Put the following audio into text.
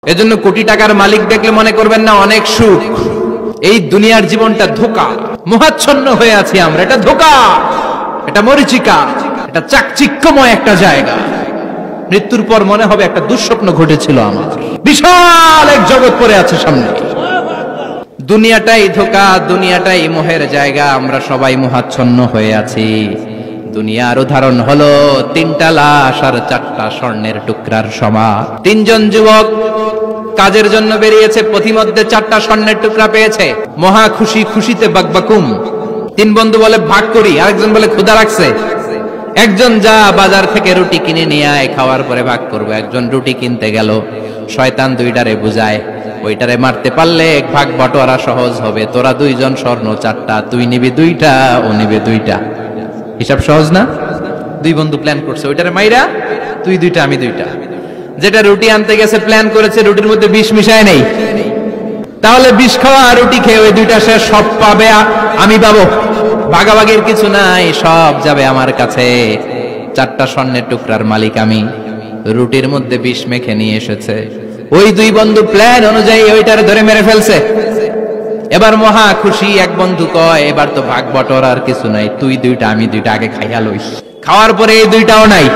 এজন্য কোটি টাকার মালিক দেখলে মনে করবেন না অনেক সুখ। এই দুনিয়ার জীবনটা ধোঁকা, মোহাচ্ছন্ন হয়ে আছি আমরা। এটা ধোঁকা, এটা মরিচিকা, এটা চাকচিক্যময় একটা জায়গা। মৃত্যুর পর মনে হবে একটা দুঃস্বপ্ন ঘটেছিল আমার, বিশাল এক জগৎ পড়ে আছে সামনে। দুনিয়াটাই ধোঁকা, দুনিয়াটাই মোহের জায়গা। আমরা সবাই মোহাচ্ছন্ন হয়ে আছি। দুনিয়ার উদাহরণ হলো 3টা লাশ আর 4টা স্বর্ণের টুকরার সমান। 3জন যুবক কাজের জন্য বেরিয়েছে, পথিমধ্যে 4টা স্বর্ণের টুকরা পেয়েছে। মহা খুশি, খুশিতে বাকবাকুম। 3 বন্ধু বলে ভাগ করি, আরেকজন বলে ক্ষুধা লাগছে। একজন যা বাজার থেকে রুটি কিনে নিয়ে আয়, খাওয়ার পরে ভাগ করবো। একজন রুটি কিনতে গেল, শয়তান 2টারে বুঝায় ওইটারে মারতে পারলে ভাগ বটোয়ারা সহজ হবে। তোরা 2জন স্বর্ণ 4টা, তুই নিবি 2টা, ও নিবে 2টা। হিসাব সহজ না? 2 বন্ধু প্ল্যান করছে, ওইটারে মাইরা তুই 2টা আমি 2টা। যেটা রুটি আনতে গেছে প্ল্যান করেছে রুটির মধ্যে বিষ মিশায় নেই, তাহলে বিষ খাওয়া রুটি খেয়ে ওই 2টা সে সব পাবে, আমি পাবো। ভাগাভাগির কিছু নাই, সব যাবে আমার কাছে। 4টা স্বর্ণের টুকরার মালিক আমি। রুটির মধ্যে বিষ মেখে নিয়ে এসেছে। ওই 2 বন্ধু প্ল্যান অনুযায়ী ওইটারে ধরে মেরে ফেলছে। এবার মহা খুশি। এক বন্ধু কয় এবার তো ভাগ বটর আর কিছু নাই, তুই 2টা আমি 2টা, আগে খাইয়া লইস। খাওয়ার পরে এই 2টাও নাই।